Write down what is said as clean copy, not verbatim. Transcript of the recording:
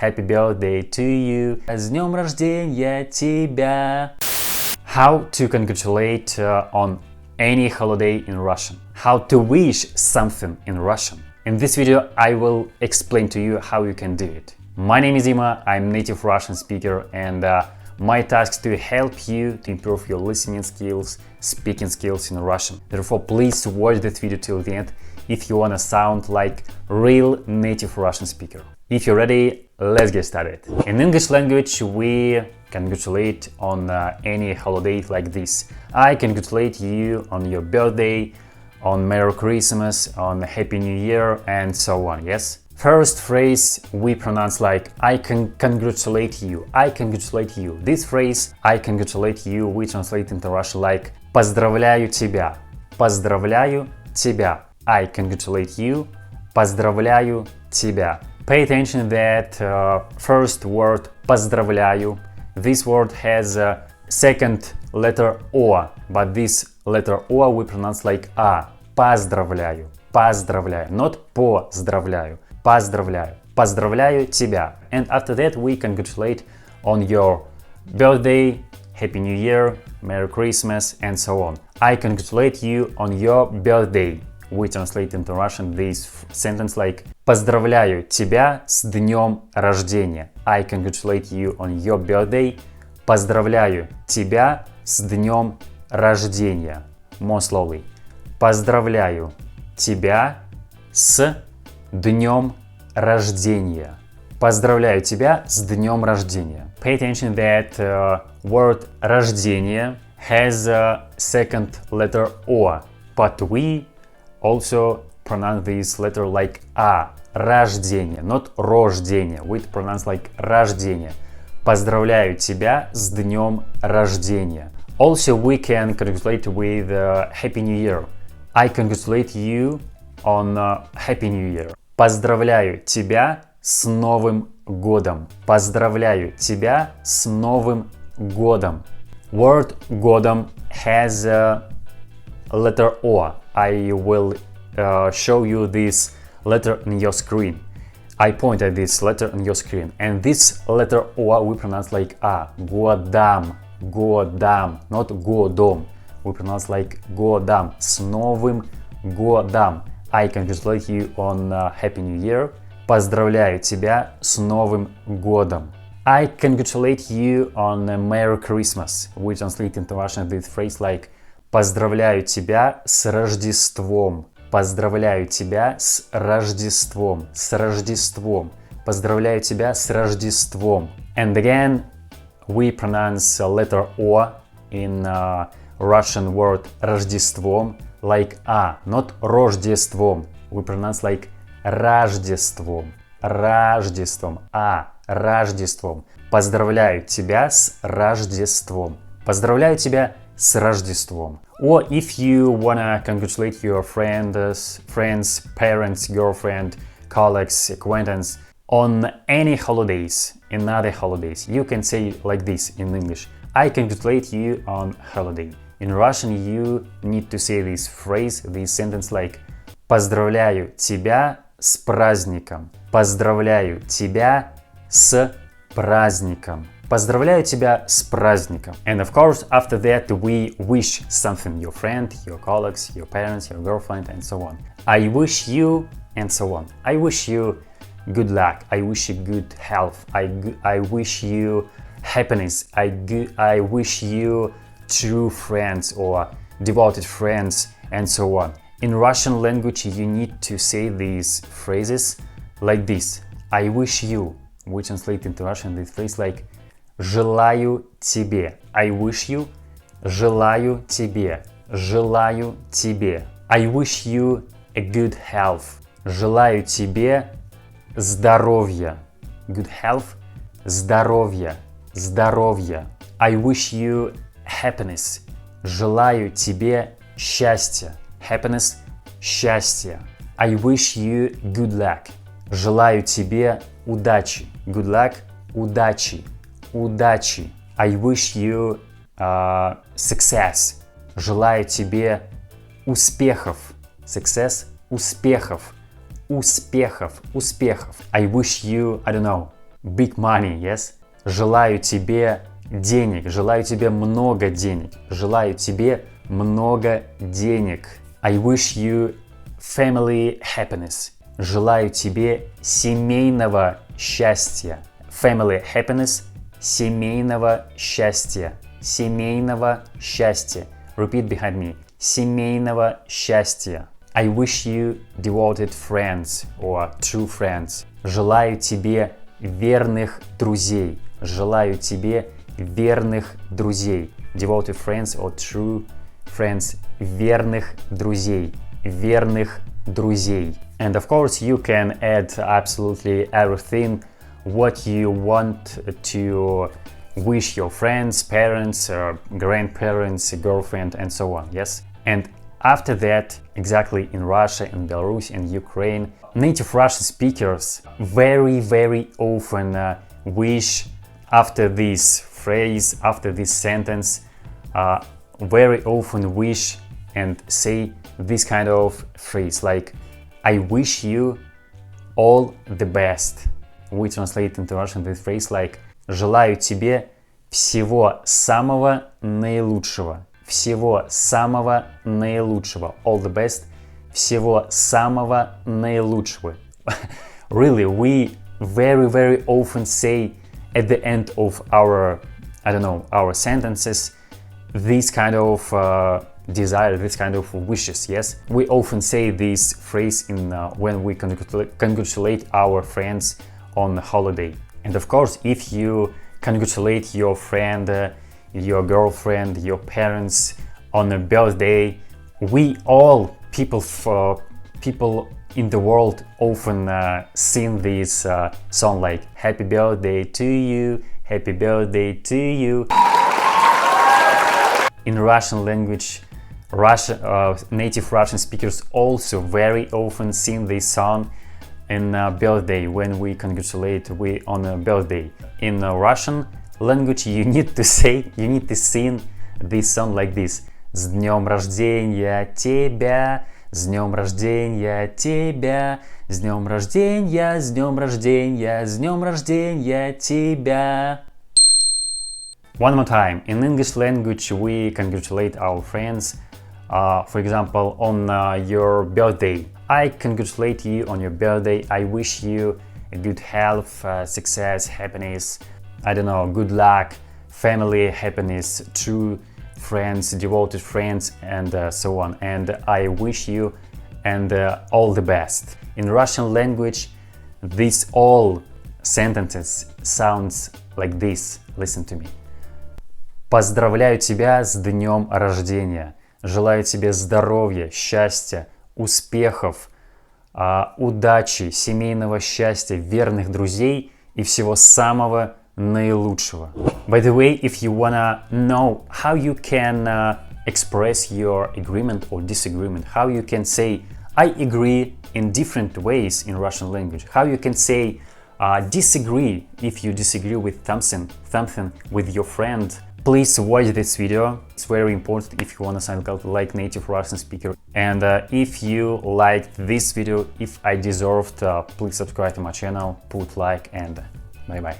Happy birthday to you. С днем рождения тебя. How to congratulate on any holiday in Russian. How to wish something in Russian. In this video, I will explain to you how you can do it. My name is Dima, I'm native Russian speaker, and my task is to help you to improve your listening skills, speaking skills in Russian. Therefore, please watch this video till the end if you wanna sound like real native Russian speaker. If you're ready, let's get started. In English language, we congratulate on any holiday like this. I congratulate you on your birthday, on Merry Christmas, on Happy New Year, and so on, yes? First phrase we pronounce like I can congratulate you. I congratulate you. This phrase I congratulate you we translate into Russian like поздравляю тебя. Поздравляю тебя. I congratulate you. Поздравляю тебя. Pay attention that first word поздравляю. This word has a second letter O, but this letter O we pronounce like A. Поздравляю. Поздравляю. Not поздравляю. Поздравляю. Поздравляю тебя. And after that we congratulate on your birthday, Happy New Year, Merry Christmas, and so on. I congratulate you on your birthday. We translate into Russian this sentence like поздравляю тебя с днем рождения. I congratulate you on your birthday. Поздравляю тебя с днем рождения. More slowly. Поздравляю тебя с днем рождения. Поздравляю тебя с днем рождения. Pay attention that word рождение has a second letter O, but we also pronounce this letter like A. Рождение, not рождение. We pronounce like рождение. Поздравляю тебя с днем рождения. Also, we can congratulate with Happy New Year. I congratulate you on Happy New Year. Поздравляю тебя с Новым годом. Поздравляю тебя с Новым годом. Word годом has a letter O. I will show you this letter on your screen. I point at this letter on your screen. And this letter O we pronounce like A. Годам. Годам. Not годом. We pronounce like годам. С Новым годом. I congratulate you on Happy New Year. Поздравляю тебя с Новым годом. I congratulate you on Merry Christmas. We translate into Russian this phrase like поздравляю тебя с Рождеством. Поздравляю тебя с Рождеством. С Рождеством. Поздравляю тебя с Рождеством. And again, we pronounce letter O in Russian word Рождеством like A, not Рождеством. We pronounce like Рождеством. Рождеством. А. Рождеством. Поздравляю тебя с Рождеством. Поздравляю тебя с Рождеством. Or if you wanna congratulate your friends, parents, girlfriend, colleagues, acquaintance on any holidays, another holidays, you can say like this in English. I congratulate you on holiday. In Russian you need to say this phrase, this sentence like поздравляю тебя с праздником. Поздравляю тебя с праздником. Поздравляю тебя с праздником. And of course, after that, we wish something, your friend, your colleagues, your parents, your girlfriend, and so on. I wish you, and so on. I wish you good luck. I wish you good health. I wish you happiness. I wish you true friends or devoted friends, and so on. In Russian language, you need to say these phrases like this. I wish you. We translate into Russian this phrase like желаю тебе. I wish you. Желаю тебе. Желаю тебе. I wish you a good health. Желаю тебе здоровья. Good health. Здоровья. Здоровья. I wish you happiness. Желаю тебе счастья. Happiness. Счастье. I wish you good luck. Желаю тебе удачи. Good luck. Удачи. Удачи. I wish you success. Желаю тебе успехов. Success. Успехов. Успехов. Успехов. I wish you, I don't know, big money, yes? Желаю тебе денег, желаю тебе много денег, желаю тебе много денег. I wish you family happiness. Желаю тебе семейного счастья. Family happiness, семейного счастья, семейного счастья. Repeat behind me. Семейного счастья. I wish you devoted friends or true friends. Желаю тебе верных друзей. Желаю тебе верных друзей. Devoted friends or true friends. Верных друзей. Верных друзей. And of course you can add absolutely everything what you want to wish your friends, parents, grandparents, girlfriend, and so on, yes? And after that, exactly in Russia, in Belarus, in Ukraine, native Russian speakers very often wish after this phrase, after this sentence, very often wish and say this kind of phrase like I wish you all the best. We translate into Russian this phrase like желаю тебе всего самого наилучшего. Всего самого наилучшего. All the best. Всего самого наилучшего. Really, we very often say at the end of our, our sentences, this kind of desire, this kind of wishes, yes? We often say this phrase in when we congratulate our friends on holiday. And of course, if you congratulate your friend, your girlfriend, your parents on a birthday, we all people in the world often sing this song like happy birthday to you, happy birthday to you. In Russian language, native Russian speakers also very often sing this song in birthday when we congratulate on a birthday. In Russian language, you need to sing this song like this: С днем рождения тебя, с днем рождения тебя, с днем рождения, с днем рождения, с днем рождения тебя. One more time. In English language, we congratulate our friends. For example, on your birthday. I congratulate you on your birthday. I wish you a good health, success, happiness, good luck, family happiness, true friends, devoted friends, and so on. And I wish you and all the best. In Russian language, these all sentences sounds like this. Listen to me. Поздравляю тебя с днем рождения. Желаю тебе здоровья, счастья, успехов, удачи, семейного счастья, верных друзей и всего самого наилучшего. By the way, if you wanna know how you can express your agreement or disagreement, how you can say I agree in different ways in Russian language, how you can say disagree if you disagree with something with your friend, please watch this video. It's very important if you want to sound like native Russian speaker. And if you liked this video, if I deserved, please subscribe to my channel, put like, and bye bye.